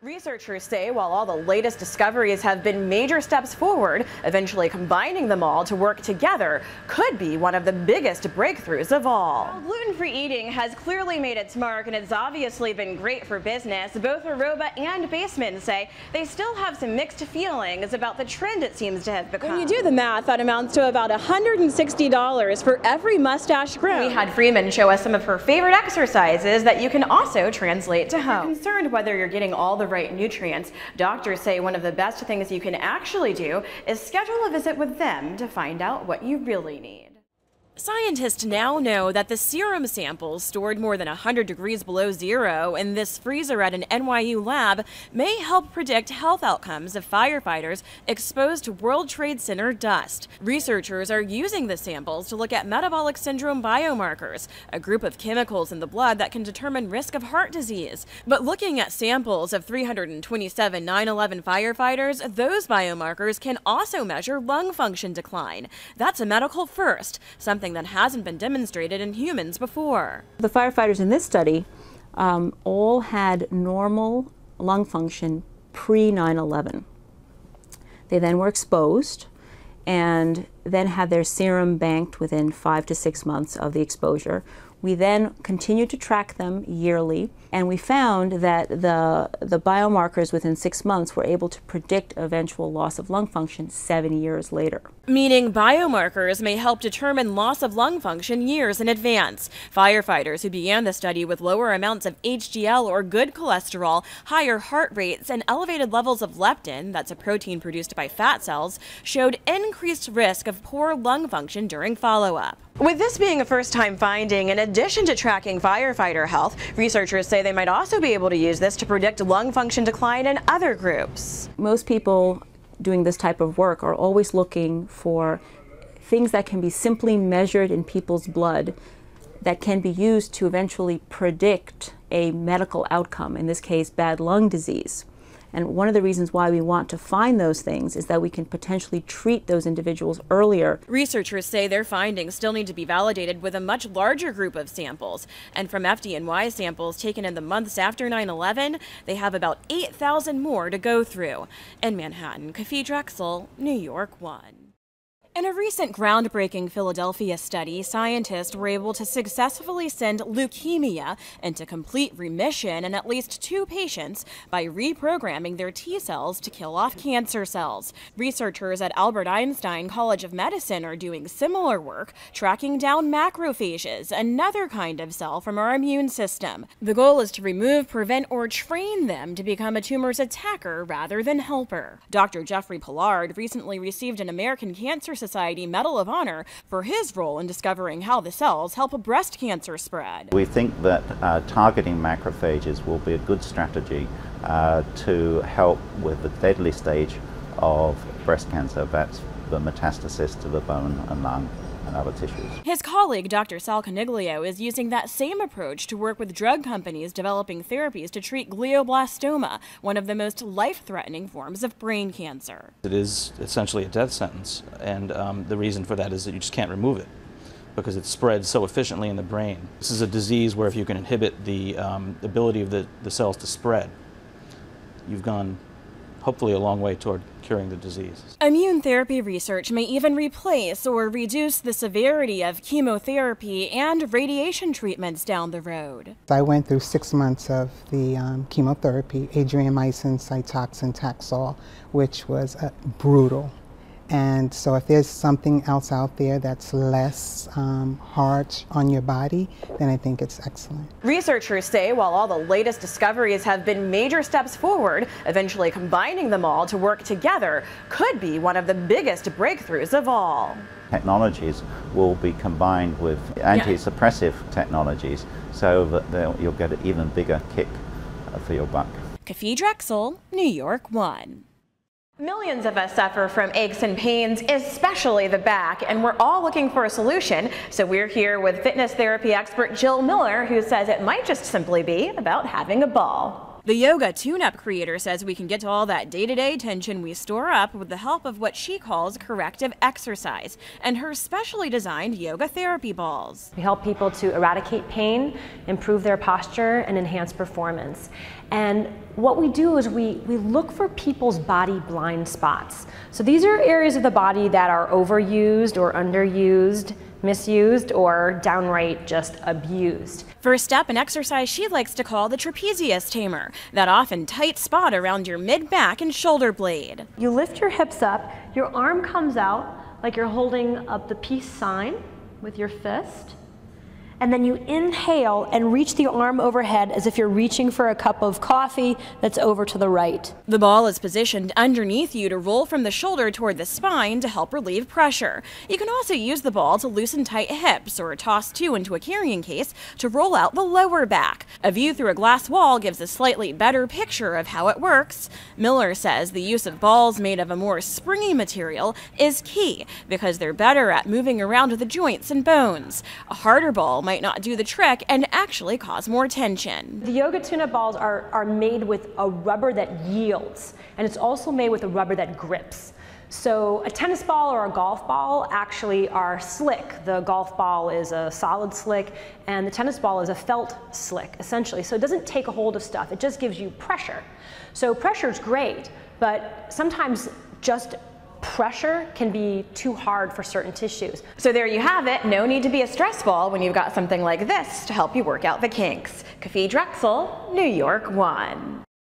Researchers say while all the latest discoveries have been major steps forward, eventually combining them all to work together could be one of the biggest breakthroughs of all. While gluten-free eating has clearly made its mark and it's obviously been great for business, both Aroba and Baseman say they still have some mixed feelings about the trend it seems to have become. When you do the math, that amounts to about $160 for every mustache grown. We had Freeman show us some of her favorite exercises that you can also translate to home. If you're concerned whether you're getting all the right nutrients, doctors say one of the best things you can actually do is schedule a visit with them to find out what you really need. Scientists now know that the serum samples stored more than 100 degrees below zero in this freezer at an NYU lab may help predict health outcomes of firefighters exposed to World Trade Center dust. Researchers are using the samples to look at metabolic syndrome biomarkers, a group of chemicals in the blood that can determine risk of heart disease. But looking at samples of 327 9/11 firefighters, those biomarkers can also measure lung function decline. That's a medical first, something that hasn't been demonstrated in humans before. The firefighters in this study all had normal lung function pre-9/11. They then were exposed and then had their serum banked within 5 to 6 months of the exposure. We then continued to track them yearly, and we found that the biomarkers within 6 months were able to predict eventual loss of lung function 7 years later. Meaning biomarkers may help determine loss of lung function years in advance. Firefighters who began the study with lower amounts of HDL or good cholesterol, higher heart rates, and elevated levels of leptin, that's a protein produced by fat cells, showed increased risk of poor lung function during follow-up. With this being a first-time finding, in addition to tracking firefighter health, researchers say they might also be able to use this to predict lung function decline in other groups. Most people doing this type of work are always looking for things that can be simply measured in people's blood that can be used to eventually predict a medical outcome, in this case, bad lung disease. And one of the reasons why we want to find those things is that we can potentially treat those individuals earlier. Researchers say their findings still need to be validated with a much larger group of samples. And from FDNY samples taken in the months after 9/11, they have about 8,000 more to go through. In Manhattan, Kafi Drexel, New York 1. In a recent groundbreaking Philadelphia study, scientists were able to successfully send leukemia into complete remission in at least 2 patients by reprogramming their T cells to kill off cancer cells. Researchers at Albert Einstein College of Medicine are doing similar work, tracking down macrophages, another kind of cell from our immune system. The goal is to remove, prevent, or train them to become a tumor's attacker rather than helper. Dr. Jeffrey Pollard recently received an American Cancer Society Medal of Honor for his role in discovering how the cells help breast cancer spread. We think that targeting macrophages will be a good strategy to help with the deadly stage of breast cancer. That's the metastasis to the bone and lung and other tissues. His colleague, Dr. Sal Coniglio, is using that same approach to work with drug companies developing therapies to treat glioblastoma, one of the most life-threatening forms of brain cancer. It is essentially a death sentence, and the reason for that is that you just can't remove it because it spreads so efficiently in the brain. This is a disease where if you can inhibit the ability of the cells to spread, you've gone hopefully a long way toward curing the disease. Immune therapy research may even replace or reduce the severity of chemotherapy and radiation treatments down the road. I went through 6 months of the chemotherapy, adriamycin, Cytoxan, Taxol, which was brutal. And so if there's something else out there that's less hard on your body, then I think it's excellent. Researchers say while all the latest discoveries have been major steps forward, eventually combining them all to work together could be one of the biggest breakthroughs of all. Technologies will be combined with anti-suppressive technologies so that you'll get an even bigger kick for your buck. Kafi Drexel, New York 1. Millions of us suffer from aches and pains, especially the back, and we're all looking for a solution. So we're here with fitness therapy expert Jill Miller, who says it might just simply be about having a ball. The yoga tune-up creator says we can get to all that day-to-day tension we store up with the help of what she calls corrective exercise and her specially designed yoga therapy balls. We help people to eradicate pain, improve their posture, and enhance performance. And what we do is we look for people's body blind spots. So these are areas of the body that are overused or underused, misused, or downright just abused. First up, an exercise she likes to call the trapezius tamer, that often tight spot around your mid-back and shoulder blade. You lift your hips up, your arm comes out like you're holding up the peace sign with your fist, and then you inhale and reach the arm overhead as if you're reaching for a cup of coffee that's over to the right. The ball is positioned underneath you to roll from the shoulder toward the spine to help relieve pressure. You can also use the ball to loosen tight hips or toss two into a carrying case to roll out the lower back. A view through a glass wall gives a slightly better picture of how it works. Miller says the use of balls made of a more springy material is key because they're better at moving around the joints and bones. A harder ball might not do the trick and actually cause more tension. The yoga tune-up balls are made with a rubber that yields, and it's also made with a rubber that grips. So a tennis ball or a golf ball actually are slick. The golf ball is a solid slick, and the tennis ball is a felt slick, essentially. So it doesn't take a hold of stuff, it just gives you pressure. So pressure is great, but sometimes just pressure can be too hard for certain tissues. So there you have it. No need to be a stress ball when you've got something like this to help you work out the kinks. Kafi Drexel, New York 1.